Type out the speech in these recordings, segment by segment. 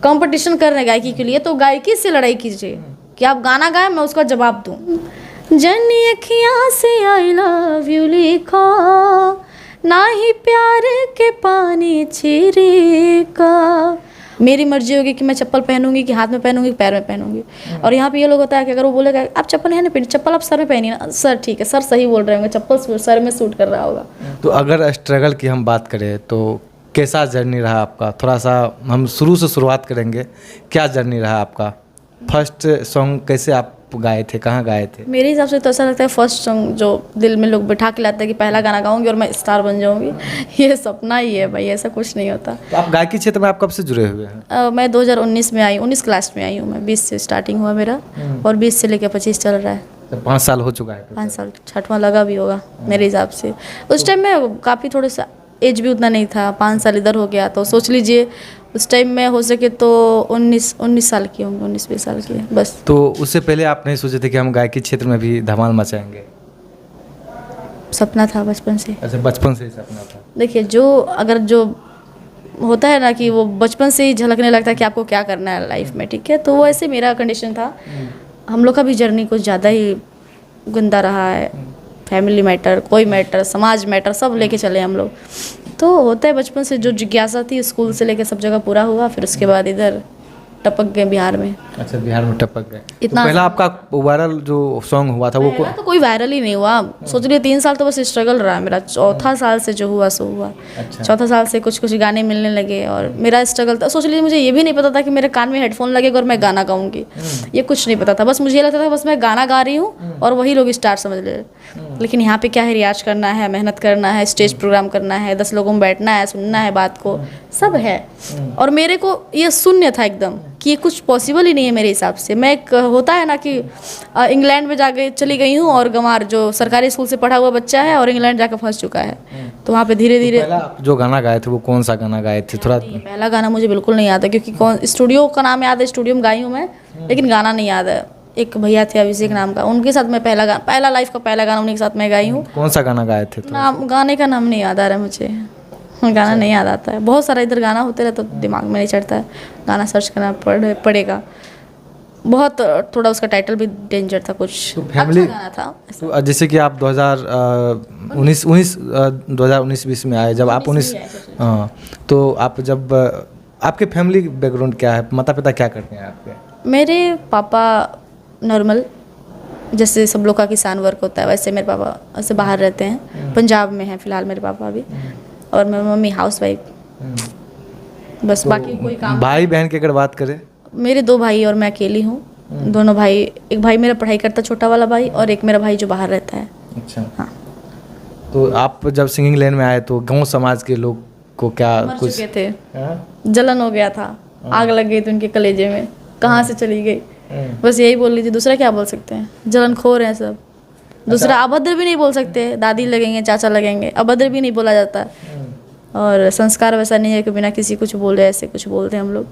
Competition कर रहे हैं गायकी के लिए, तो गायकी से लड़ाई कीजिए कि आप गाना गाएं, मैं उसका जवाब दूं। जन्नी अखियाँ से आई लव यू लिखा, ना ही प्यार के पानी छिड़े का। मेरी मर्जी होगी कि मैं चप्पल पहनूंगी कि हाथ में पहनूंगी कि पैर में पहनूंगी। और यहाँ पे ये लोग होता है कि अगर वो बोलेगा आप चप्पल है ना पहनी, चप्पल आप सर में पहनिए ना, सर ठीक है, सर सही बोल रहे होंगे, चप्पल सर में सूट कर रहा होगा। तो अगर स्ट्रगल की हम बात करें तो कैसा जर्नी रहा आपका? थोड़ा सा हम शुरू से शुरुआत करेंगे, क्या जर्नी रहा आपका? फर्स्ट सॉन्ग कैसे आप गाए थे, कहाँ गाए थे? मेरे हिसाब से तो ऐसा लगता है फर्स्ट सॉन्ग जो दिल में लोग बिठा के लाते हैं कि पहला गाना गाऊंगी और मैं स्टार बन जाऊंगी, ये सपना ही है भाई, ऐसा कुछ नहीं होता। तो आप गायकी क्षेत्र में आप कब से जुड़े हुए हैं? मैं 2019 में आई, 19 क्लास में आई हूँ मैं, 20 से स्टार्टिंग हुआ मेरा और 20 से लेकर 25 चल रहा है। तो 5 साल हो चुका है? 5 साल, 6वां लगा भी होगा मेरे हिसाब से। उस टाइम में काफ़ी थोड़ा सा एज भी उतना नहीं था, 5 साल इधर हो गया, तो सोच लीजिए उस टाइम में हो सके तो 19 साल की होंगे, 19-20 साल की बस। तो उससे पहले आप नहीं सोचे थे कि हम गायकी क्षेत्र में भी धमाल मचाएंगे? सपना था बचपन से। अच्छा, बचपन से ही सपना था। देखिए जो होता है ना कि वो बचपन से ही झलकने लगता है कि आपको क्या करना है लाइफ में, ठीक है, तो वो ऐसे मेरा कंडीशन था। हम लोग का भी जर्नी कुछ ज़्यादा ही गंदा रहा है, फैमिली मैटर, कोई मैटर, समाज मैटर, सब लेके चले हम लोग। तो होता है बचपन से जो जिज्ञासा थी स्कूल से लेके सब जगह पूरा हुआ, फिर उसके बाद इधर टपक गए बिहार में। अच्छा, बिहार में टपक गए। इतना तो पहला आपका वायरल जो सॉन्ग हुआ था वो तो कोई वायरल ही नहीं हुआ, सोच लिए 3 साल तो बस स्ट्रगल रहा मेरा, चौथा साल से जो हुआ सो हुआ। अच्छा। चौथा साल से कुछ कुछ गाने मिलने लगे और मेरा स्ट्रगल था। सोच लीजिए मुझे ये भी नहीं पता था कि मेरे कान में हेडफोन लगेगा और मैं गाना गाऊंगी, ये कुछ नहीं पता था। बस मुझे ये लगता था बस मैं गाना गा रही हूँ और वही लोग स्टार समझ ले। लेकिन यहाँ पे क्या है, रियाज करना है, मेहनत करना है, स्टेज प्रोग्राम करना है, 10 लोगों में बैठना है, सुनना है बात को, सब है। और मेरे को ये शून्य था एकदम कि ये कुछ पॉसिबल ही नहीं है मेरे हिसाब से। मैं एक होता है ना कि इंग्लैंड में जाके चली गई हूँ और गंवार जो सरकारी स्कूल से पढ़ा हुआ बच्चा है और इंग्लैंड जाकर फंस चुका है, तो वहाँ पे धीरे धीरे। पहला आप जो गाना गाए थे वो कौन सा गाना गाए थे? थोड़ा पहला गाना मुझे बिल्कुल नहीं याद है, क्योंकि कौन स्टूडियो का नाम याद है, स्टूडियो में गाई हूँ मैं, लेकिन गाना नहीं याद है। एक भैया थे अभिषेक नाम का, उनके साथ मैं पहला लाइफ का पहला गाना उन्हीं के साथ मैं गाई हूँ। कौन सा गाना गाए थे? नाम गाने का नाम नहीं याद आ रहा है मुझे, गाना नहीं याद आता है। बहुत सारा इधर गाना होते रहे तो दिमाग में नहीं चढ़ता है, गाना सर्च करना पड़ेगा। बहुत थोड़ा उसका टाइटल भी डेंजर था, कुछ तो फैमिली अच्छा गाना था। तो जैसे कि आप 2019-20 में आए, जब आप 19, हाँ, तो आप जब आपके फैमिली बैकग्राउंड क्या है, माता पिता क्या करते हैं आपके? मेरे पापा नॉर्मल जैसे सब लोग का किसान वर्क होता है वैसे मेरे पापा ऐसे बाहर रहते हैं, पंजाब में हैं फिलहाल मेरे पापा अभी, और मेरी मम्मी हाउस वाइफ, बस तो बाकी कोई काम। भाई बहन की अगर बात करें? मेरे 2 भाई और मैं अकेली हूँ। दोनों भाई, एक भाई मेरा पढ़ाई करता छोटा वाला भाई, और एक मेरा भाई जो बाहर रहता है। अच्छा, हाँ। तो आप जब सिंगिंग लाइन में आए तो गांव समाज के लोग को क्या मर कुछ चुके थे, जलन हो गया था, आग लग गई थी उनके कलेजे में, कहाँ से चली गई, बस यही बोल लीजिए, दूसरा क्या बोल सकते हैं, जलन खो रहे हैं सब। दूसरा अभद्र भी नहीं बोल सकते, दादी लगेंगे, चाचा लगेंगे, अभद्र भी नहीं बोला जाता। और संस्कार वैसा नहीं है कि बिना किसी कुछ बोले ऐसे कुछ बोलते हैं हम लोग।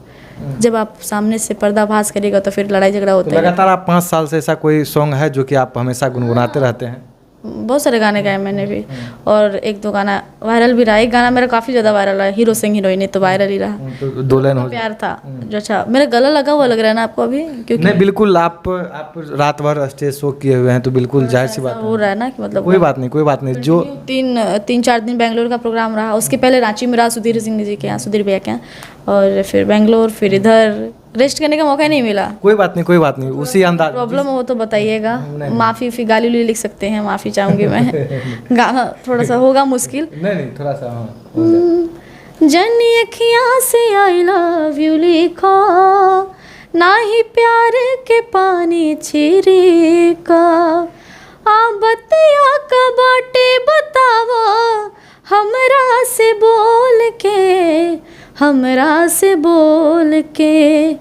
जब आप सामने से पर्दाफाश करेगा तो फिर लड़ाई झगड़ा होता है। लगातार आप 5 साल से ऐसा कोई सॉन्ग है जो कि आप हमेशा गुनगुनाते रहते हैं? बहुत सारे गाने गाए मैंने भी, और 1-2 गाना वायरल भी रहा। एक गाना मेरा काफ़ी ज़्यादा वायरल है, हीरो सिंह हीरोइन, तो वायरल ही रहा। तो 2 लाइन हो प्यार था जो, अच्छा मेरा गला लगा हुआ लग रहा है ना आपको अभी, क्योंकि नहीं, बिल्कुल आप रात भर स्टेज शो किए हुए हैं, तो बिल्कुल जाहिर सी बात हो रहा है ना कि मतलब कोई बात नहीं, कोई बात नहीं। जो 3-4 दिन बेंगलोर का प्रोग्राम रहा, उसके पहले रांची में रहा सुधीर सिंह जी के यहाँ, सुधीर भैया के यहाँ, और फिर बेंगलोर, फिर इधर रेस्ट करने का मौका ही नहीं मिला। कोई बात नहीं, कोई बात नहीं, उसी अंदाज प्रॉब्लम हो तो बताइएगा, माफ़ी फिर गाली उली लिख सकते हैं, माफ़ी चाहूँगी मैं। गाना थोड़ा सा होगा मुश्किल। नहीं थोड़ा सा, हाँ। जन्नी अखियाँ से आई लव यू लिखा, ना ही प्यार के पानी छिड़े का, आ बतिया का बाटे बतावा हमरा से बोल के, हमरा से बोल के,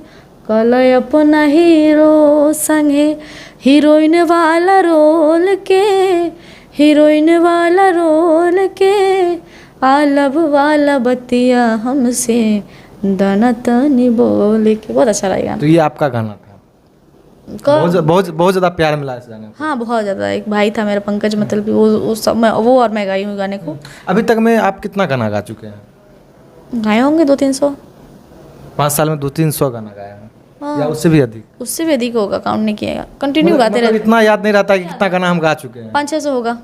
कल अपना हीरो संगे हीरोइन वाला रोल के, हीरोइन वाला रोल के, आलब वाला बतिया हमसे दाना तनी बोल के। बहुत अच्छा लगेगा। तो ये आपका गाना था? बहुत ज़्यादा प्यार मिला इस गाने को? हाँ बहुत ज़्यादा। एक भाई था मेरा पंकज मतलब वो और मैं गाई हूँ गाने को। अभी तक में आप कितना गाना गा चुके हैं? गाए होंगे 200-300। 5 साल में 200-300 गाना गाया है हाँ। या उससे भी अधिक? उससे भी अधिक होगा, काउंट नहीं किएगा, कंटिन्यू गाते मतलब रहते। इतना याद नहीं रहता कि कितना गाना हम गा चुके हैं? 500-600 होगा।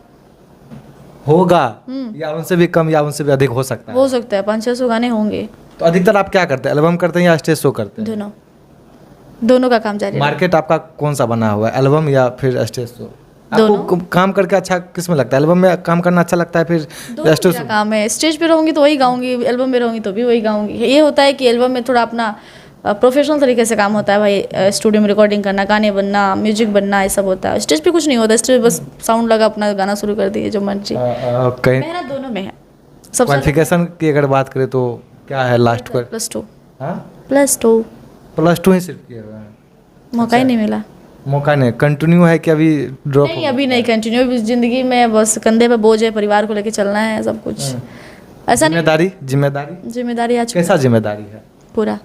होगा या उनसे भी कम या उनसे भी अधिक हो सकता है? हो सकता है, 500-600 गाने होंगे। तो अधिकतर आप क्या करते हैं, एल्बम करते हैं या स्टेज शो करते हैं? दोनों का काम जारी मार्केट आपका कौन सा बना हुआ है, एल्बम या फिर स्टेज शो? आपको काम करके अच्छा किस में लगता है, एल्बम में काम करना अच्छा लगता है फिर स्टेज मेरा काम है। स्टेज पे रहूंगी तो वही गाऊंगी, एल्बम में रहूंगी तो भी वही गाऊंगी। ये होता है कि एल्बम में थोड़ा अपना प्रोफेशनल तरीके से काम होता है भाई, स्टूडियो में रिकॉर्डिंग करना, गाने बनना, म्यूजिक बनना, ये सब होता है। स्टेज पे कुछ नहीं होता, स्टेज बस साउंड लगा, अपना गाना शुरू कर दिए, जो मर्जी। कहीं मेहनत दोनों में है। सबसे क्वालिफिकेशन की अगर बात करें तो क्या है लास्ट पर? +2 हाँ +2 +2 ही सिर्फ किया हुआ है? मौका ही नहीं मिला। मौका नहीं, कंटिन्यू है कि अभी ड्रॉप? नहीं, अभी नहीं कंटिन्यू। जिंदगी में बस कंधे पे बोझ है, परिवार को लेके चलना है, सब कुछ ऐसा नहीं। जिम्मेदारी आज कैसा जिम्मेदारी है? पूरा,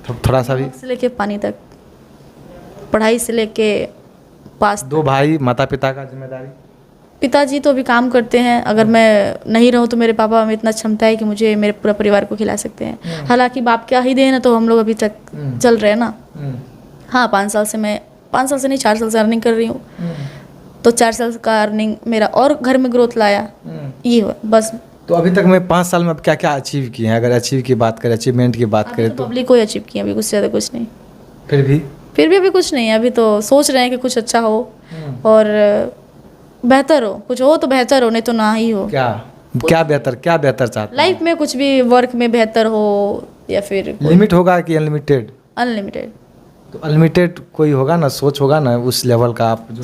थोड़ा सा भी? से लेके पानी तक, पढ़ाई से लेके पास। 2 भाई, माता पिता का जिम्मेदारी? पिताजी तो अभी काम करते हैं, अगर मैं नहीं रहूँ तो मेरे पापा में इतना क्षमता है कि मुझे मेरे पूरा परिवार को खिला सकते हैं। हालांकि बाप क्या ही देन है, तो हम लोग अभी तक चल रहे हैं ना। हाँ, 5 साल से नहीं 4 साल से अर्निंग कर रही हूँ, तो 4 साल का अर्निंग मेरा और घर में ग्रोथ लाया, ये हो बस। तो अभी तक मैं 5 साल में अब क्या क्या अचीव किए हैं, अगर अचीव की बात करें, अचीवमेंट की बात करें तो? पब्लिक को ही अचीव किया, अभी कुछ ज़्यादा कुछ नहीं। फिर भी अभी कुछ नहीं है। अभी तो सोच रहे हैं कि कुछ अच्छा हो और बेहतर हो, कुछ हो तो बेहतर हो, नहीं तो ना ही हो। क्या बेहतर चाहते हैं लाइफ में? कुछ भी, वर्क में बेहतर हो या फिर लिमिट होगा कि अनलिमिटेड? अनलिमिटेड। तो अनलिमिटेड कोई होगा ना, सोच होगा ना उस लेवल का? आप जो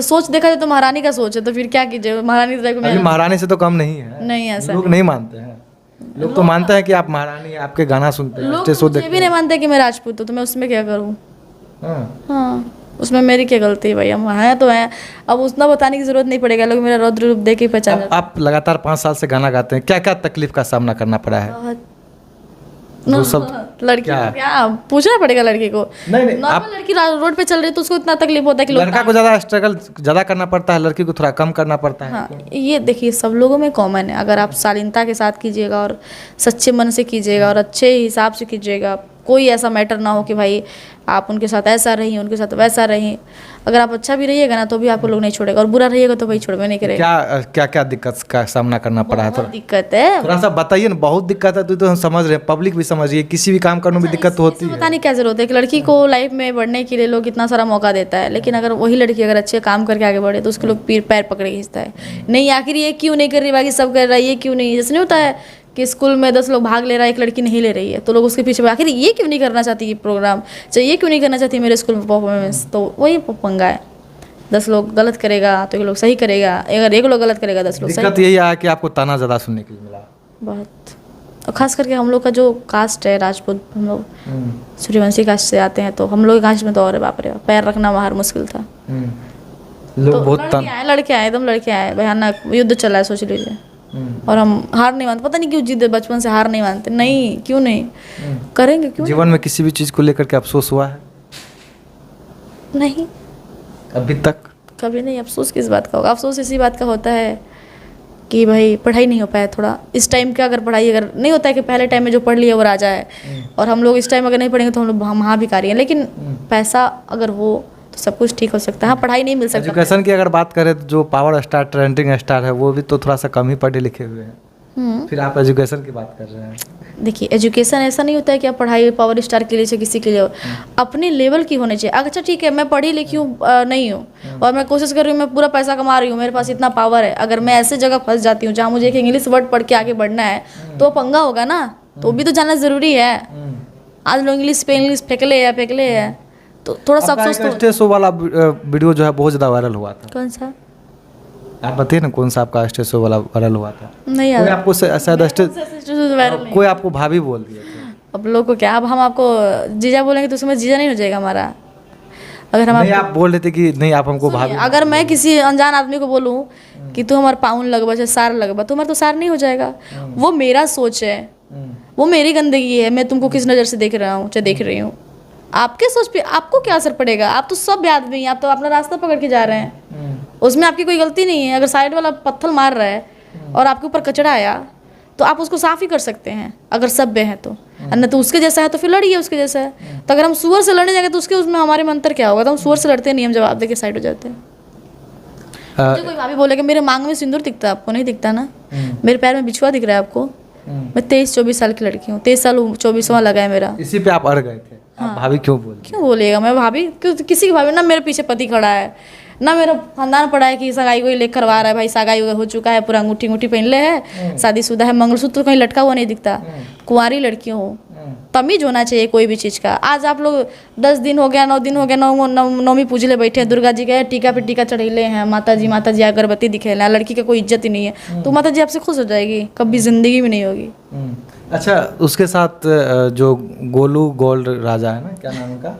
सोच देखा जाए तो महारानी का सोच है, तो फिर क्या कीजिए, महारानी अभी महारानी से तो कम नहीं है। नहीं, ऐसा लोग नहीं मानते हैं, लोग तो मानते हैं कि आप महारानी हैं, आपके गाना सुनते हैं, स्टेज शो देखते हैं। भी नहीं मानते कि मैं राजपूत हूँ, तो मैं उसमें क्या करूँ? हाँ, उसमें मेरी क्या गलती है भाई, हम हैं तो हैं। अब उतना बताने की जरूरत नहीं पड़ेगा, लोग मेरा रौद्र रूप देख के पहचान जाते हैं। आप लगातार 5 साल से गाना गाते हैं, क्या क्या तकलीफ का सामना करना पड़ा है? वो सब लड़की क्या पूछना पड़ेगा लड़की को? नहीं, आप लड़की रोड पे चल रही है तो उसको इतना तकलीफ होता है कि लड़का को ज़्यादा स्ट्रगल ज़्यादा करना पड़ता है, लड़की को थोड़ा कम करना पड़ता है। हाँ, ये देखिए सब लोगों में कॉमन है। अगर आप शालीनता के साथ कीजिएगा और सच्चे मन से कीजिएगा और अच्छे हिसाब से कीजिएगा, कोई ऐसा मैटर ना हो कि भाई आप उनके साथ ऐसा रही, उनके साथ वैसा रही। अगर आप अच्छा भी रहिएगा ना तो भी आपको लोग नहीं छोड़ेगा, और बुरा रहिएगा तो भाई छोड़वे नहीं करेगा। क्या दिक्कत का सामना करना पड़ा है? बहुत दिक्कत है, थोड़ा सा बताइए ना। बहुत दिक्कत है तो हम समझ रहे हैं, पब्लिक भी समझ रही है, किसी भी काम करने में दिक्कत तो होती है। बताने की क्या जरूरत है कि लड़की को लाइफ में बढ़ने के लिए लोग इतना सारा मौका देता है, लेकिन अगर वही लड़की अगर अच्छे काम करके आगे बढ़े तो उसके लोग पैर पकड़ के खींचता है। नहीं, आखिर ये क्यों नहीं कर रही, बाकी सब कर रहा है, ये क्यों नहीं? जैसे नहीं होता है कि स्कूल में 10 लोग भाग ले रहा है, एक लड़की नहीं ले रही है, तो लोग उसके पीछे आखिर ये क्यों नहीं करना चाहती, ये प्रोग्राम चाहिए, ये क्यों नहीं करना चाहती मेरे स्कूल में परफॉर्मेंस? तो वही पंगा है, 10 लोग गलत करेगा तो एक लोग सही करेगा, अगर एक लोग गलत करेगा 10 लोग सही। दिक्कत यही आया कि आपको ताना ज़्यादा सुनने के लिए मिला बहुत, और खास करके हम लोग का जो कास्ट है राजपूत, हम लोग सूर्यवंशी कास्ट से आते हैं, तो हम लोग कास्ट में तो और बाप रे पैर रखना बाहर मुश्किल था। लोग बहुत लड़के आए एकदम लड़के आए, भयानक युद्ध चला है, सोच लीजिए। और हम हार नहीं मानते, पता नहीं क्यों जिद, बचपन से हार नहीं मानते। नहीं, क्यों नहीं करेंगे, क्यों? जीवन में किसी भी चीज़ को लेकर के अफसोस हुआ है? नहीं, अभी तक कभी नहीं। अफसोस किस बात का होगा? अफसोस इसी बात का होता है कि भाई पढ़ाई नहीं हो पाया थोड़ा इस टाइम का। अगर पढ़ाई अगर नहीं होता है कि पहले टाइम में जो पढ़ लिया वो राजा है, और हम लोग इस टाइम अगर नहीं पढ़ेंगे तो हम लोग महाभिकारी हैं। लेकिन पैसा अगर हो तो सब कुछ ठीक हो सकता है। हाँ, पढ़ाई नहीं मिल सकता। एजुकेशन की अगर बात करें तो जो पावर स्टार ट्रेंडिंग स्टार है वो भी तो थोड़ा सा कम ही पढ़े लिखे हुए हैं, फिर आप एजुकेशन की बात कर रहे हैं। देखिए, एजुकेशन ऐसा नहीं होता है कि आप पढ़ाई पावर स्टार के लिए किसी के लिए, अपने लेवल की होनी चाहिए। अच्छा ठीक है, मैं पढ़ी लिखी हूँ नहीं हूँ और मैं कोशिश कर रही हूँ, मैं पूरा पैसा कमा रही हूँ, मेरे पास इतना पावर है, अगर मैं ऐसे जगह फंस जाती हूँ जहाँ मुझे एक इंग्लिश वर्ड पढ़ के आगे बढ़ना है तो पंगा होगा ना, तो भी तो जानना ज़रूरी है। आज लोग इंग्लिश पे इंग्लिश फेंकले है तो थोड़ा सा अफसोस। तो स्टेज शो वाला वीडियो जो है बहुत ज़्यादा वायरल हुआ था। कौन सा? आप बताइए ना, कौन सा आपका स्टेज शो वाला वायरल हुआ था? नहीं यार, आपको शायद स्टेज कोई आपको भाभी बोल दिया था। अब लोग को क्या, अब हम आपको जीजा बोलेंगे तो उसमें जीजा नहीं हो जाएगा हमारा। अगर हम आप बोल रहे थे कि नहीं आप हमको भाभी, अगर मैं किसी अनजान आदमी को बोलूँ कि तू हमारा पाउन लगवा चाहे सार लगवा, तो हमारा तो सार नहीं हो जाएगा। वो मेरा सोच है, वो मेरी गंदगी है, मैं तुमको किस नज़र से देख रहा हूँ चाहे देख रही हूँ, आपके सोच पे आपको क्या असर पड़ेगा? आप तो सब आदमी हैं, आप तो अपना रास्ता पकड़ के जा रहे हैं, उसमें आपकी कोई गलती नहीं है। अगर साइड वाला पत्थर मार रहा है और आपके ऊपर कचरा आया तो आप उसको साफ ही कर सकते हैं अगर सभ्य हैं तो, और नहीं तो उसके जैसा है तो फिर लड़िए उसके जैसा है। तो अगर हम सुअर से लड़ने जाएंगे तो उसके उसमें हमारे में अंतर क्या होगा? तो हम सुअर से लड़ते नहीं, हम जवाब दे के साइड हो जाते हैं। मुझे कोई भाभी बोलेगा मेरे मांग में सिंदूर दिखता है, आपको नहीं दिखता ना? मेरे पैर में बिछुआ दिख रहा है आपको? मैं 23-24 साल की लड़की हूँ, 23 साल 24वां लगा है मेरा। इसी पे आप अड़ गए थे। आप भाभी क्यों बोल? क्यों बोलेगा? मैं भाभी क्यों? किसी की भाभी ना, मेरे पीछे पति खड़ा है ना, मेरा खानदान पड़ा है कि सगाई को ही लेकर करवा रहा है। भाई सगाई हो चुका है, पूरा अंगूठी अंगूठी पहन ले है, शादीशुदा है, मंगलसूत्र कहीं लटका हुआ नहीं दिखता। कुंवारी लड़की हूँ, तमीज होना चाहिए कोई भी चीज़ का। आज आप लोग 10 दिन हो गया, 9 दिन हो गया, नौवीं पूजले बैठे हैं, दुर्गा जी के टीका पे टीका चढ़ेले हैं, माता जी अगरबत्ती दिखेला, लड़की का कोई इज्जत ही नहीं है, तो माता जी आपसे खुश हो जाएगी? कभी जिंदगी में नहीं होगी। अच्छा, उसके साथ जो गोलू गोल्ड राजा है ना, क्या नाम उनका?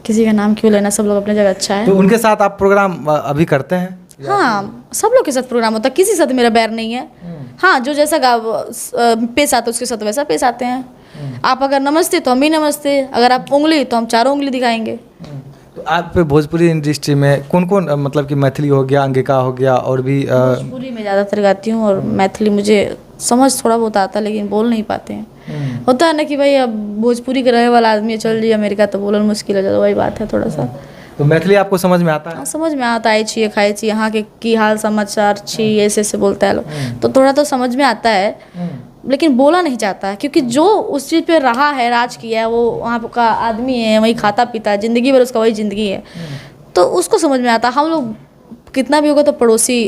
किसी का नाम क्यों लेना, सब लोग अपने जगह अच्छा है। तो उनके साथ आप प्रोग्राम अभी करते हैं? हाँ, सब लोग के साथ प्रोग्राम होता है, किसी साथ मेरा बैर नहीं है। हाँ, जो जैसा पेश आता है उसके साथ वैसा पेश आते हैं। आप अगर नमस्ते तो हम भी नमस्ते, अगर आप उंगली तो हम चारों उंगली दिखाएंगे। तो आप भोजपुरी इंडस्ट्री में कौन कौन, मतलब कि मैथिली हो गया, अंगिका हो गया, और भी भोजपुरी में ज़्यादातर गाती हूँ, और मैथिली मुझे समझ थोड़ा बहुत आता है लेकिन बोल नहीं पाते हैं। होता है ना कि भाई अब भोजपुरी के रहे वाला आदमी चल जाइए अमेरिका तो बोलना मुश्किल हो जाता, वही बात है थोड़ा सा। तो मैथिली आपको समझ में आता है? हाँ, समझ में आता है। छिए खाए छी, यहाँ के की हाल समाचार छी, ऐसे बोलता है लोग, तो थोड़ा तो समझ में आता है, लेकिन बोला नहीं जाता है, क्योंकि जो उस चीज़ पे रहा है, राज किया है, वो वहाँ का आदमी है, वही खाता पीता है, ज़िंदगी भर उसका वही ज़िंदगी है, तो उसको समझ में आता है। हम लोग कितना भी होगा तो पड़ोसी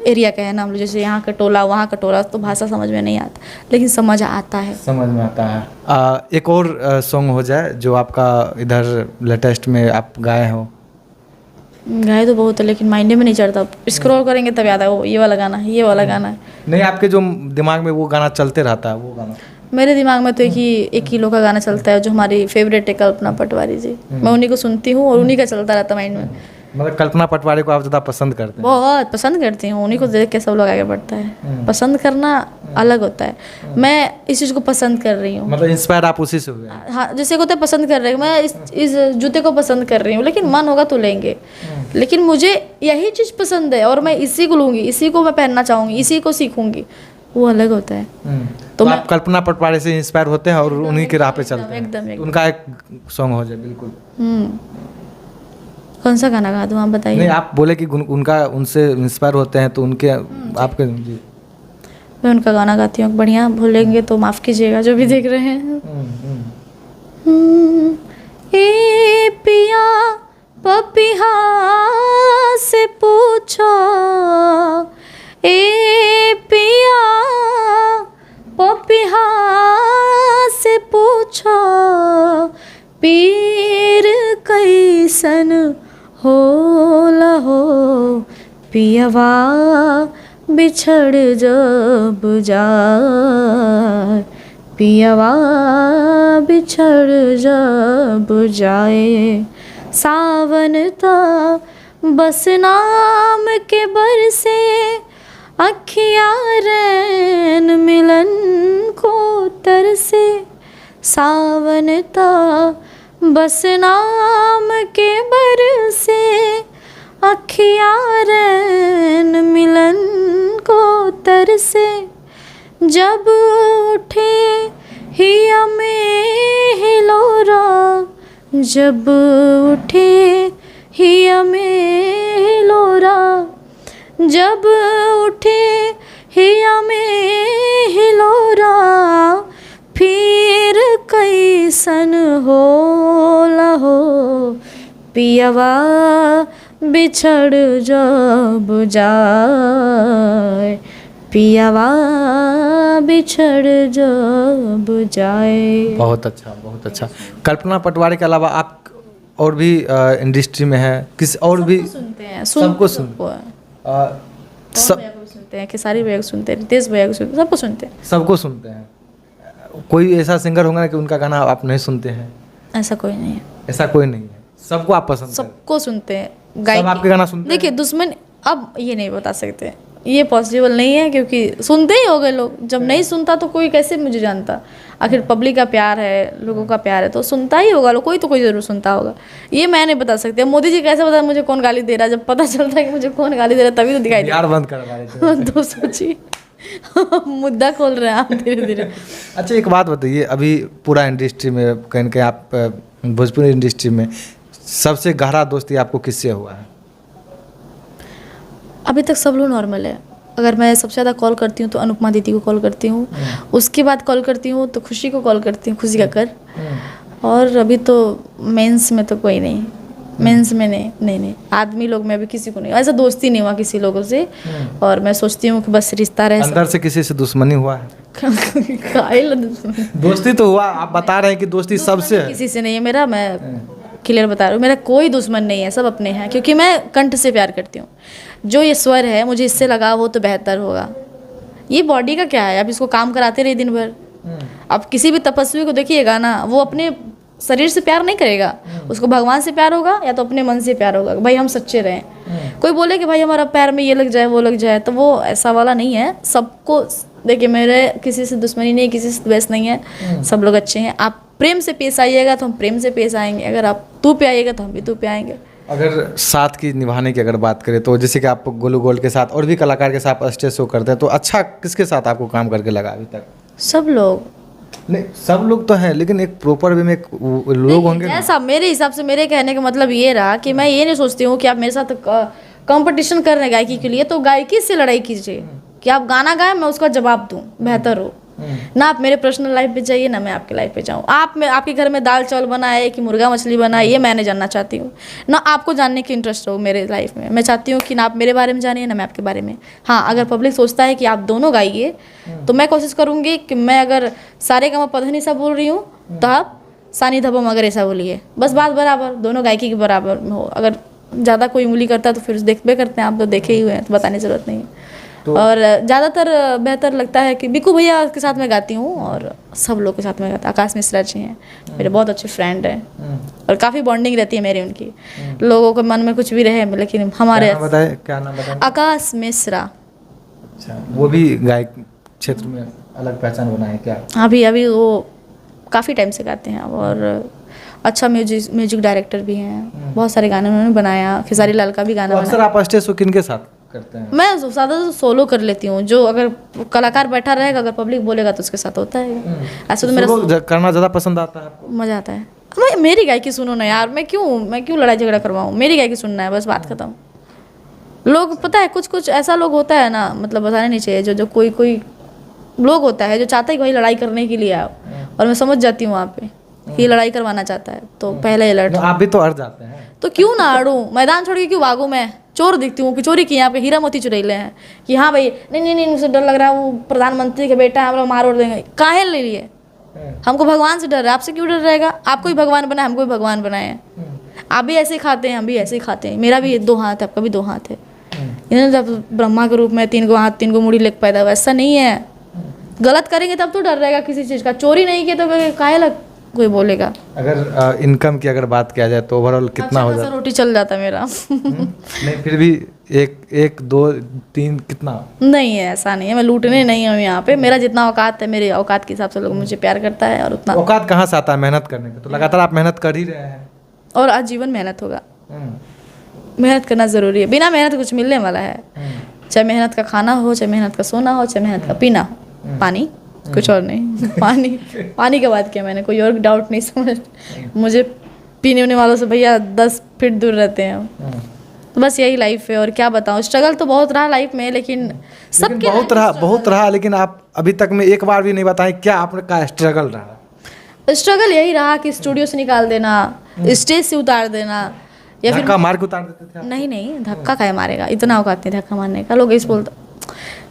एरिया का है ना हम लोग, जैसे यहाँ का टोला वहाँ का टोला, तो भाषा समझ में नहीं आता, लेकिन समझ आता है। समझ में आता है। एक और सॉन्ग हो जाए जो आपका इधर लेटेस्ट में आप गाए हो। गाए तो बहुत है लेकिन माइंड में नहीं चढ़ता, स्क्रॉल करेंगे तब याद है, वो ये वाला गाना है, ये वाला गाना है। नहीं, आपके जो दिमाग में वो गाना चलते रहता है, वो गाना? मेरे दिमाग में तो एक ही लोग का गाना चलता है जो हमारी फेवरेट है, कल्पना पटवारी जी। मैं उन्हीं को सुनती हूँ और उन्हीं का चलता रहता माइंड में। मतलब कल्पना पटवारी को आप ज़्यादा पसंद करते हैं? बहुत पसंद करती हूँ, उन्हीं को देख के सब लोग आगे बढ़ता है। पसंद करना अलग होता है, मैं इस चीज़ को पसंद कर रही हूँ। मतलब इंस्पायर आप उसी से हुए? हाँ, जैसे होता है पसंद कर रहे हैं, मैं इस जूते को पसंद कर रही हूँ, लेकिन मन होगा तो लेंगे, लेकिन मुझे यही चीज़ पसंद है और मैं इसी को लूँगी, इसी को मैं पहनना चाहूँगी, इसी को सीखूंगी, वो अलग होता है। तो आप कल्पना पटवारी से इंस्पायर होते हैं और उन्हीं के राह पे चलते हैं? एकदम। उनका एक सॉन्ग हो जाए। बिल्कुल। कौन सा गाना गा दूँ आप बताइए? नहीं, आप बोले कि उनका उनसे इंस्पायर होते हैं तो उनके आपके जी। मैं उनका गाना गाती हूँ, बढ़िया भूलेंगे तो माफ़ कीजिएगा जो भी देख रहे हैं। ए पिया पपिहा से पूछो, ए पिया पपिहा से पूछो, पीर कैसन होला हो, पियवा बिछड़ जब जाए, पियवा बिछड़ जब जाए, सावन ता बस नाम के बरसे, अखियाँ रैन मिलन को तरसे, सावन ता बस नाम के बरसे, अखियाँ रैन मिलन को तरसे, जब उठे हिया में हिलोरा, जब उठे हिया में हिलोरा, जब उठे हिया में हिलोरा, फिर कैसन होला हो, पियवा बिछड़ जब जाए, पियवा बिछड़ जब जाए। बहुत अच्छा, बहुत अच्छा। कल्पना पटवारी के अलावा आप और भी इंडस्ट्री में है, किस और भी सुनते हैं? सबको सुनते हैं, खेसारी भैया को सुनते हैं, रितेश भैया को सुनते हैं, सबको सुनते हैं। सबको सुनते हैं। कोई ऐसा सिंगर होगा ना कि उनका गाना आप नहीं सुनते हैं? ऐसा कोई नहीं है। ऐसा कोई नहीं है, सबको आप पसंद करते हैं? सबको सुनते हैं। सब आपके गाना सुनते हैं? देखिए दुश्मन अब ये नहीं बता सकते, ये पॉसिबल नहीं है, क्योंकि सुनते ही होंगे लोग, जब नहीं सुनता तो कोई कैसे मुझे जानता। आखिर पब्लिक का प्यार है, लोगों का प्यार है, तो सुनता ही होगा लोग, कोई तो कोई ज़रूर सुनता होगा। ये मैं नहीं बता सकती। अब मोदी जी कैसे बता मुझे कौन गाली दे रहा है? जब पता चलता है कि मुझे कौन गाली दे रहा है तभी तो दिखाई यार बंद करवा रहे थे। तो सोचिए मुद्दा खोल रहे हैं आप धीरे धीरे। अच्छा एक बात बताइए, अभी पूरा इंडस्ट्री में कहीं न कहीं आप भोजपुरी इंडस्ट्री में सबसे गहरा दोस्ती आपको किससे हुआ है? अभी तक सब लोग नॉर्मल है। अगर मैं सबसे ज़्यादा कॉल करती हूँ तो अनुपमा दीदी को कॉल करती हूँ, उसके बाद कॉल करती हूँ तो खुशी को कॉल करती हूँ, खुशी का कर। और अभी तो मेंस में तो कोई नहीं, मेंस में नहीं आदमी लोग में अभी किसी को नहीं, ऐसा दोस्ती नहीं हुआ किसी लोगों से। और मैं सोचती हूँ कि बस रिश्ता रहे। अंदर से किसी से दुश्मनी हुआ है? काहे दुश्मनी? दोस्ती तो हुआ, आप बता रहे हैं कि दोस्ती सबसे है। किसी से नहीं है मेरा, मैं क्लियर बता रही हूँ, मेरा कोई दुश्मन नहीं है, सब अपने हैं। क्योंकि मैं कंठ से प्यार करती हूँ। जो ये स्वर है मुझे इससे लगाव हो तो बेहतर होगा। ये बॉडी का क्या है, अब इसको काम कराते रहे दिन भर। अब किसी भी तपस्वी को देखिएगा ना, वो अपने शरीर से प्यार नहीं करेगा, उसको भगवान से प्यार होगा या तो अपने मन से प्यार होगा। भाई हम सच्चे रहें। कोई बोले कि भाई हमारा पैर में ये लग जाए वो लग जाए, तो वो ऐसा वाला नहीं है। सबको देखिए, मेरे किसी से दुश्मनी नहीं, किसी से द्वेष नहीं है, सब लोग अच्छे हैं। आप प्रेम से पेश आइएगा तो हम प्रेम से पेश आएंगे, अगर आप तू पे आइएगा तो हम भी तू पे आएंगे। अगर साथ की निभाने की अगर बात करें तो जैसे कि आप गोलू गोल्ड के साथ और भी कलाकार के साथ स्टेज शो करते हैं, तो अच्छा किसके साथ आपको काम करके लगा अभी तक? सब लोग नहीं, सब लोग तो हैं, लेकिन एक प्रॉपर वे में एक लोग होंगे ना। ऐसा मेरे हिसाब से, मेरे कहने का मतलब ये रहा कि मैं ये नहीं सोचती हूँ कि आप मेरे साथ कंपटीशन कर रहे हैं गायकी के लिए, तो गायकी से लड़ाई कीजिए कि आप गाना गाएं, मैं उसका जवाब दूं, बेहतर हो ना। आप मेरे पर्सनल लाइफ पे जाइए ना मैं आपके लाइफ पे जाऊँ। आपके घर में दाल चावल बना है कि मुर्गा मछली बना है, ये मैंने जानना चाहती हूँ ना। आपको जानने की इंटरेस्ट हो मेरे लाइफ में। मैं चाहती हूँ कि ना आप मेरे बारे में जानिए ना मैं आपके बारे में। हाँ, अगर पब्लिक सोचता है कि आप दोनों गाइए तो मैं कोशिश करूँगी कि मैं अगर सारे का मैं पधनी सा बोल रही हूँ तो आप सानी धबम अगर ऐसा बोलिए, बस बात बराबर, दोनों गायकी के बराबर में हो। अगर ज़्यादा कोई उंगली करता है तो फिर देखबे करते हैं, आप तो देखे ही हुए हैं तो बताने की ज़रूरत नहीं है। और ज़्यादातर बेहतर लगता है कि बिकू भैया के साथ मैं गाती हूँ और सब लोग के साथ में गाती। आकाश मिश्रा जी हैं मेरे बहुत अच्छे फ्रेंड हैं और काफ़ी बॉन्डिंग रहती है मेरी उनकी। लोगों के मन में कुछ भी रहे लेकिन हमारे क्या नाम बताएं? आकाश मिश्रा। अच्छा, वो भी गायक क्षेत्र में अलग पहचान बनाए क्या? अभी वो काफ़ी टाइम से गाते हैं और अच्छा म्यूजिक डायरेक्टर भी हैं। बहुत सारे गाने उन्होंने बनाया, खेसारी लाल का भी गाना अक्सर आप स्टेज शो किनके साथ करते हैं? मैं ज़्यादा तो सोलो कर लेती हूँ। जो अगर कलाकार बैठा रहेगा, अगर पब्लिक बोलेगा तो उसके साथ होता है। ऐसे तो मेरा करना ज़्यादा पसंद आता है आपको? मज़ा आता है। मेरी गायकी सुनो ना यार, मैं क्यों लड़ाई झगड़ा करवाऊँ। मेरी गायकी सुनना है, बस बात खत्म। लोग पता है कुछ ऐसा लोग होता है ना, मतलब बताना नहीं चाहिए, जो कोई लोग होता है जो चाहता है कि भाई लड़ाई करने के लिए आओ, और मैं समझ जाती हूँ वहाँ पे कि लड़ाई करवाना चाहता है तो पहले ही लड़। आप भी तो अड़ जाते हैं तो क्यों ना अड़ूं, मैदान छोड़ के क्यों भागूं। मैं चोर दिखती हूँ कि चोरी की यहाँ पे हीरा मोती चुरैले हैं कि हाँ भाई नहीं मुझसे डर लग रहा है, वो प्रधानमंत्री के बेटा है, हम लोग मार उड़ देंगे। काहे ले लिए? हमको भगवान से डर है, आपसे क्यों डर रहेगा? आपको भी भगवान बनाए, हमको भी भगवान बनाए हैं। आप भी ऐसे ही खाते हैं, हम भी ऐसे ही खाते हैं। मेरा भी 2 हाथ है, आपका भी 2 हाथ है। इन्होंने जब ब्रह्मा के रूप में 3 हाथ 3 मुड़ी लेकर पैदा हुआ, ऐसा नहीं है। गलत करेंगे तब तो डर रहेगा किसी चीज़ का। चोरी नहीं किया तो काहे लग कोई बोलेगा। अगर इनकम की अगर बात किया जाए तो ओवरऑल कितना हो जाता है? रोटी चल जाता मेरा। नहीं फिर भी 1 2 3 कितना? नहीं है, ऐसा नहीं है। मैं लूटने नहीं हूँ यहाँ पे। मेरा जितना औकात है, मेरे औकात के हिसाब से लोग मुझे प्यार करता है। और उतना औकात कहाँ से आता है मेहनत करने का? तो लगातार आप मेहनत कर ही रहे हैं और आजीवन मेहनत होगा। मेहनत करना ज़रूरी है, बिना मेहनत कुछ मिलने वाला है। चाहे मेहनत का खाना हो, चाहे मेहनत का सोना हो, चाहे मेहनत का पीना हो। पानी, कुछ और नहीं। पानी के बाद क्या, मैंने कोई और डाउट नहीं समझ। मुझे पीने होने वालों से भैया 10 फीट दूर रहते हैं। तो बस यही लाइफ है और क्या बताऊँ। स्ट्रगल तो बहुत रहा लाइफ में, लेकिन सबके बहुत रहा। लेकिन आप अभी तक में एक बार भी नहीं बताएं क्या आपका स्ट्रगल रहा? स्ट्रगल यही रहा कि स्टूडियो से निकाल देना, स्टेज से उतार देना, या फिर धक्का मार के उतार देते थे आप? नहीं, धक्का काहे मारेगा, इतना औकात नहीं धक्का मारने का। लोग इस बोलते,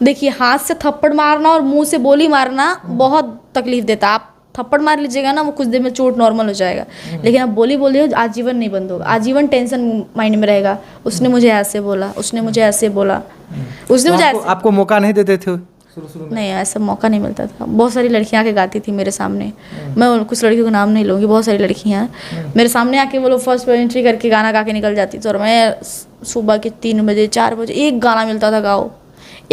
देखिए हाथ से थप्पड़ मारना और मुंह से बोली मारना बहुत तकलीफ देता। आप थप्पड़ मार लीजिएगा ना, वो कुछ देर में चोट नॉर्मल हो जाएगा। लेकिन आप बोली बोल रहे हो, आजीवन नहीं बंद होगा। आजीवन टेंशन माइंड में रहेगा। उसने मुझे ऐसे बोला, उसने मुझे ऐसे बोला, उसने मुझे ऐसे। आपको मौका नहीं देते थे शुरू में? नहीं, ऐसा मौका नहीं मिलता था। बहुत सारी लड़कियां आके गाती थी मेरे सामने। मैं कुछ लड़कियों का नाम नहीं लूँगी, बहुत सारी लड़कियां मेरे सामने आके वो लोग फर्स्ट एंट्री करके गाना गा के निकल जाती थी। और मैं सुबह के 3 बजे 4 बजे एक गाना मिलता था गाओ।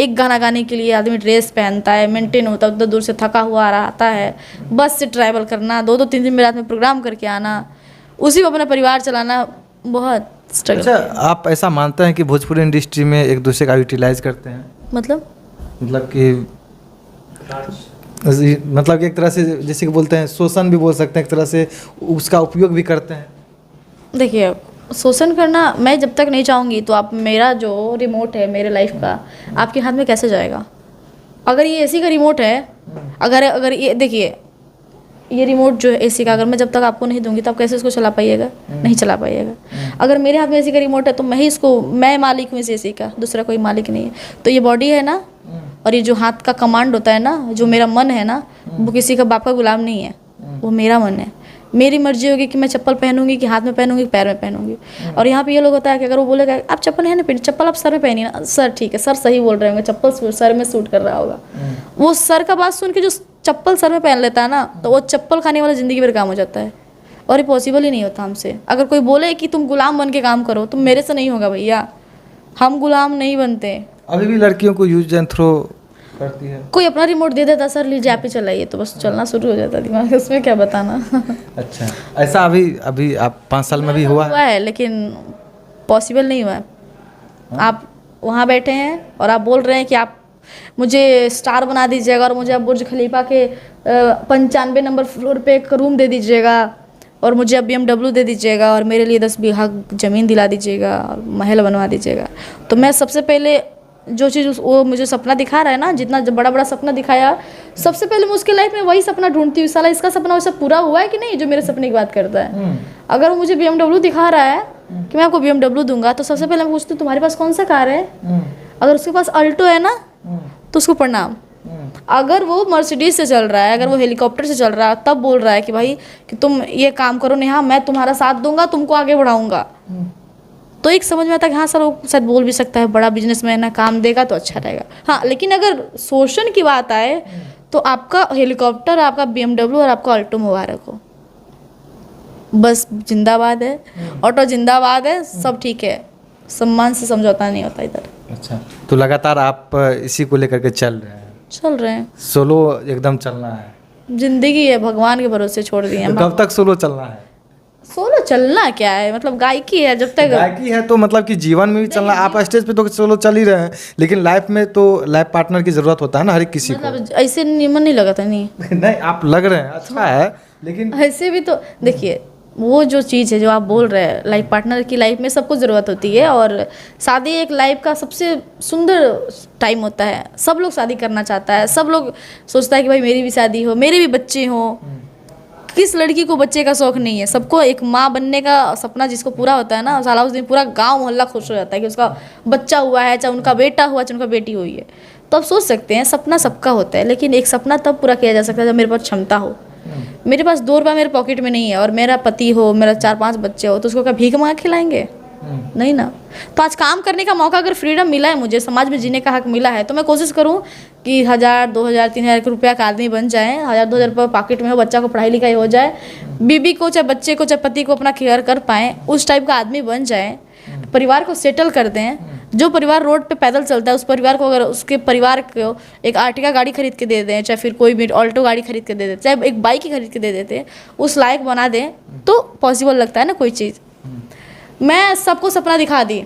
एक गाना गाने के लिए आदमी ड्रेस पहनता है, मेंटेन होता है, उतना दूर से थका हुआ आता है, बस से ट्रैवल करना, 2-2 3 दिन रात में प्रोग्राम करके आना, उसी में अपना परिवार चलाना, बहुत स्ट्रगल। अच्छा, आप ऐसा मानते हैं कि भोजपुरी इंडस्ट्री में एक दूसरे का यूटिलाइज करते हैं? मतलब मतलब कि मतलब कि एक तरह से जैसे कि बोलते हैं शोषण भी बोल सकते हैं, एक तरह से उसका उपयोग भी करते हैं। देखिए, शोषण करना मैं जब तक नहीं चाहूँगी तो आप मेरा जो रिमोट है मेरे लाइफ का आपके हाथ में कैसे जाएगा? अगर ये एसी का रिमोट है, अगर ये देखिए, ये रिमोट जो है एसी का, अगर मैं जब तक आपको नहीं दूंगी तो आप कैसे इसको चला पाइएगा? नहीं चला पाइएगा। अगर मेरे हाथ में एसी का रिमोट है तो मैं मालिक हूँ इस एसी का, दूसरा कोई मालिक नहीं है। तो ये बॉडी है ना, और ये जो हाथ का कमांड होता है ना, जो मेरा मन है ना, वो किसी का बाप का गुलाम नहीं है, वो मेरा मन है। मेरी मर्जी होगी कि मैं चप्पल पहनूंगी, कि हाथ में पहनूंगी, पैर में पहनूंगी। और यहाँ पे ये लोग होता है कि अगर वो बोलेगा आप चप्पल है ना पहनी, चप्पल आप सर में पहनी ना, सर ठीक है, सर सही बोल रहे होंगे, चप्पल सर में सूट कर रहा होगा। वो सर का बात सुन के जो चप्पल सर में पहन लेता है ना, तो वो चप्पल खाने वाला ज़िंदगी भर काम हो जाता है। और ये पॉसिबल ही नहीं होता हमसे। अगर कोई बोले कि तुम गुलाम बन के काम करो, तो मेरे से नहीं होगा भैया, हम गुलाम नहीं बनते। अभी भी लड़कियों को यूज एंड थ्रो करती है। कोई अपना रिमोट दे देता, सर लीजिए आप ही चलाइए, तो बस चलना शुरू हो जाता दिमाग, उसमें क्या बताना। अच्छा, ऐसा अभी आप 5 साल में भी हुआ है, लेकिन पॉसिबल नहीं हुआ है। आप वहाँ बैठे हैं और आप बोल रहे हैं कि आप मुझे स्टार बना दीजिएगा और मुझे आप बुर्ज खलीफा के 95 नंबर फ्लोर पे एक रूम दे दीजिएगा और मुझे अब BMW दे दीजिएगा और मेरे लिए 10 बीघा ज़मीन दिला दीजिएगा और महल बनवा दीजिएगा। तो मैं सबसे पहले जो चीज़ वो मुझे सपना दिखा रहा है ना, जितना बड़ा बड़ा सपना दिखाया, सबसे पहले मैं उसके लाइफ में वही सपना ढूंढती हूँ। साला इसका सपना वैसा पूरा हुआ है कि नहीं, जो मेरे सपने की बात करता है। अगर वो मुझे BMW दिखा रहा है कि मैं आपको BMW दूंगा, तो सबसे पहले मैं पूछती हूँ तुम्हारे पास कौन सा कार है? अगर उसके पास अल्टो है ना, तो उसको प्रणाम। अगर वो मर्सिडीज से चल रहा है, अगर वो हेलीकॉप्टर से चल रहा है, तब बोल रहा है कि भाई कि तुम ये काम करो नेहा, मैं तुम्हारा साथ दूंगा, तुमको आगे बढ़ाऊंगा, तो एक समझ में आता है कि हाँ सर, वो शायद बोल भी सकता है, बड़ा बिजनेसमैन है, काम देगा तो अच्छा रहेगा। हाँ, लेकिन अगर शोषण की बात आए तो आपका हेलीकॉप्टर, आपका BMW और आपका अल्टो मुबारक हो, बस जिंदाबाद है, ऑटो जिंदाबाद है, सब ठीक है, सम्मान से समझौता नहीं होता इधर। अच्छा, तो लगातार आप इसी को लेकर के चल रहे हैं? सोलो एकदम चलना है, जिंदगी है, भगवान के भरोसे छोड़ दिए हैं। तो कब तक सोलो चलना है? सोलो चलना क्या है, मतलब गायकी है, जब तक गायकी है तो मतलब कि जीवन में भी चलना। आप स्टेज पे तो सोलो चल ही रहे हैं, लेकिन लाइफ में तो लाइफ पार्टनर की जरूरत होता है ना हर एक किसी को। मतलब ऐसे निमन नहीं लगा था नहीं। नहीं, आप लग रहे हैं, अच्छा है, लेकिन ऐसे भी तो देखिए, वो जो चीज़ है जो आप बोल रहे हैं, लाइफ पार्टनर की लाइफ में सबको ज़रूरत होती है, और शादी एक लाइफ का सबसे सुंदर टाइम होता है। सब लोग शादी करना चाहता है, सब लोग सोचता है कि भाई मेरी भी शादी हो, मेरे भी बच्चे हों। किस लड़की को बच्चे का शौक नहीं है? सबको एक माँ बनने का सपना जिसको पूरा होता है ना, साला उस दिन पूरा गांव मोहल्ला खुश हो जाता है कि उसका बच्चा हुआ है, चाहे उनका बेटा हुआ, चाहे उनका बेटी हुई है। तो आप सोच सकते हैं, सपना सबका होता है, लेकिन एक सपना तब पूरा किया जा सकता है जब मेरे पास क्षमता हो। मेरे पास 2 रुपया मेरे पॉकेट में नहीं है और मेरा पति हो, मेरा 4-5 बच्चे हो, तो उसको क्या भीख मांग खिलाएंगे? नहीं ना। तो आज काम करने का मौका, अगर फ्रीडम मिला है मुझे, समाज में जीने का हक मिला है, तो मैं कोशिश करूं कि 1000, 2000, 3000 रुपया का आदमी बन जाए, 1000-2000 रुपये पॉकेट में हो, बच्चा को पढ़ाई लिखाई हो जाए, बीबी को चाहे बच्चे को चाहे पति को अपना केयर कर पाएँ, उस टाइप का आदमी बन जाए, परिवार को सेटल कर दें। जो परिवार रोड पे पैदल चलता है, उस परिवार को, अगर उसके परिवार को एक आर्टिका गाड़ी खरीद के दे दें, चाहे फिर कोई भी ऑल्टो गाड़ी खरीद के दे देते, चाहे एक बाइक ही खरीद के दे देते, उस लायक बना दें, तो पॉसिबल लगता है ना कोई चीज़। मैं सबको सपना दिखा दी,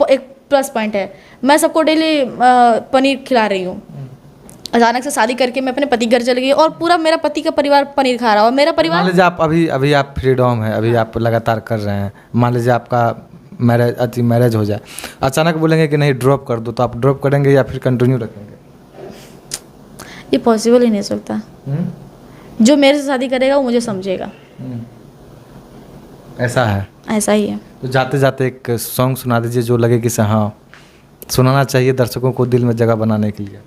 एक प्लस पॉइंट है, मैं सबको डेली पनीर खिला रही हूँ। अचानक से शादी करके मैं अपने पति घर चली गई और पूरा मेरा पति का परिवार पनीर खा रहा, और मेरा परिवार, मान लीजिए आप अभी आप फ्रीडम है, अभी आप लगातार कर रहे हैं, मान लीजिए आपका मैरिज हो जाए, अचानक बोलेंगे कि नहीं ड्रॉप कर दो, तो आप ड्रॉप करेंगे या फिर कंटिन्यू रखेंगे? ये पॉसिबल ही नहीं सकता। जो मेरे से शादी करेगा वो मुझे समझेगा, ऐसा है, ऐसा ही है। तो जाते जाते एक सॉन्ग सुना दीजिए जो लगे कि हाँ सुनाना चाहिए दर्शकों को दिल में जगह बनाने के लिए।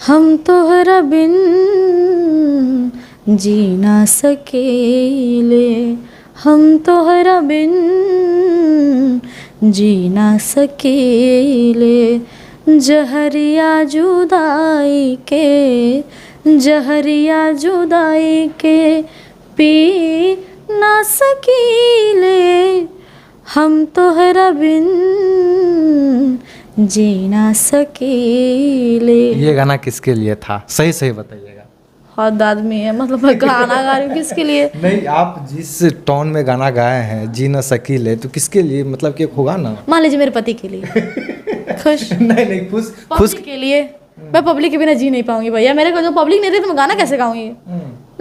हम तोहरा बिन जी ना सकेले, हम तोहरा बिन जी ना सकेले, जहरिया जुदाई के, जहरिया जुदाई के पी ना सकीले, हम तोहरा बिन जी ना सकीले। ये गाना किसके लिए था, सही सही बताइएगा। हद आदमी है, मतलब मैं गाना गा रही हूँ किसके लिए? नहीं, आप जिस टोन में गाना गाए हैं जी न सकीले, तो किसके लिए, मतलब कि होगा ना। मान लीजिए मेरे पति के लिए। खुश। नहीं नहीं, खुश खुश। पब्लिक के लिए मैं पब्लिक के बिना जी नहीं पाऊंगी भैया, मेरे को जो पब्लिक नहीं रही तो मैं गाना कैसे गाऊंगी?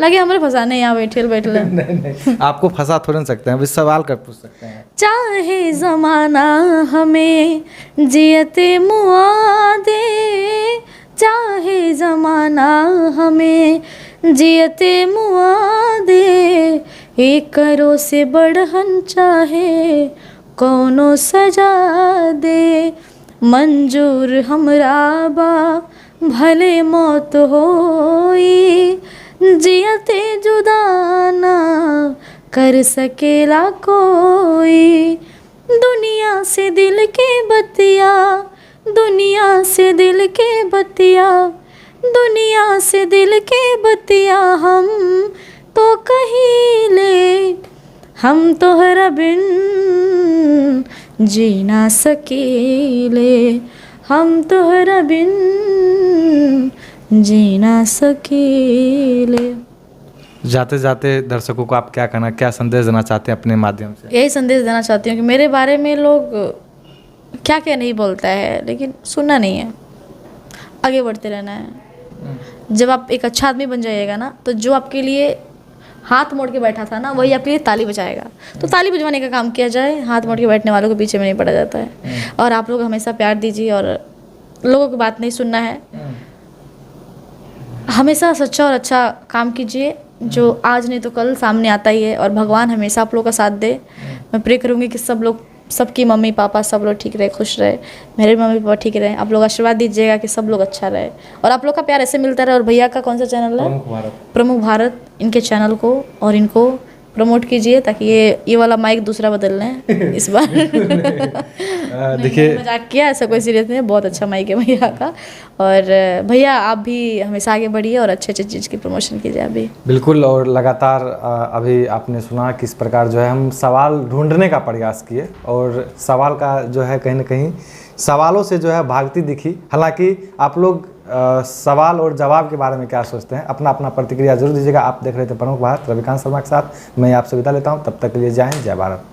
लगे हमारे फंसाने यहाँ बैठे नहीं नहीं, आपको फंसा थोड़ा ना सकते हैं, अभी सवाल कर पूछ सकते हैं। चाहे जमाना हमें जियते मुआ दे, चाहे जमाना हमें जियते मुआ दे, एक करो से बढ़हन चाहे कौनो सजा दे, मंजूर हमरा बा भले मौत होई, जियते जुदाना कर सकेला कोई, दुनिया से दिल के बतिया, दुनिया से दिल के बतिया, दुनिया से दिल के बतिया, हम तो कहिले, हम तोहरा बिन जी ना सकीले, हम तोहरा बिन जी ना सकीले। जाते जाते दर्शकों को आप क्या कहना, क्या संदेश देना चाहते हैं अपने माध्यम से? यही संदेश देना चाहती हूँ कि मेरे बारे में लोग क्या क्या नहीं बोलता है, लेकिन सुनना नहीं है, आगे बढ़ते रहना है। जब आप एक अच्छा आदमी बन जाइएगा ना, तो जो आपके लिए हाथ मोड़ के बैठा था ना, वही आपके लिए ताली बजाएगा। तो ताली बजवाने का काम किया जाए, हाथ मोड़ के बैठने वालों के पीछे में नहीं पड़ा जाता है। और आप लोग हमेशा प्यार दीजिए और लोगों की बात नहीं सुनना है, हमेशा सच्चा और अच्छा काम कीजिए, जो आज नहीं तो कल सामने आता ही है। और भगवान हमेशा आप लोगों का साथ दे। मैं प्रे करूँगी कि सब लोग, सबकी मम्मी पापा सब लोग ठीक रहे, खुश रहे, मेरे मम्मी पापा ठीक रहे। आप लोग आशीर्वाद दीजिएगा कि सब लोग अच्छा रहे और आप लोग का प्यार ऐसे मिलता रहे। और भैया का कौन सा चैनल है? प्रमुख भारत। इनके चैनल को और इनको प्रमोट कीजिए ताकि ये वाला माइक दूसरा बदल लें इस बार। देखिए, मजाक किया, ऐसा कोई सीरियस नहीं है, बहुत अच्छा माइक है भैया का। और भैया आप भी हमेशा आगे बढ़िए और अच्छे अच्छे चीज़ की प्रमोशन कीजिए अभी। बिल्कुल। और लगातार अभी आपने सुना किस प्रकार जो है हम सवाल ढूंढने का प्रयास किए और सवाल का जो है कहीं ना कहीं सवालों से जो है भागती दिखी। हालांकि आप लोग सवाल और जवाब के बारे में क्या सोचते हैं, अपना अपना प्रतिक्रिया जरूर दीजिएगा। आप देख रहे थे प्रमुख भारत, रविकांत शर्मा के साथ मैं आपसे विदा लेता हूं। तब तक के लिए जय हिंद, जय भारत।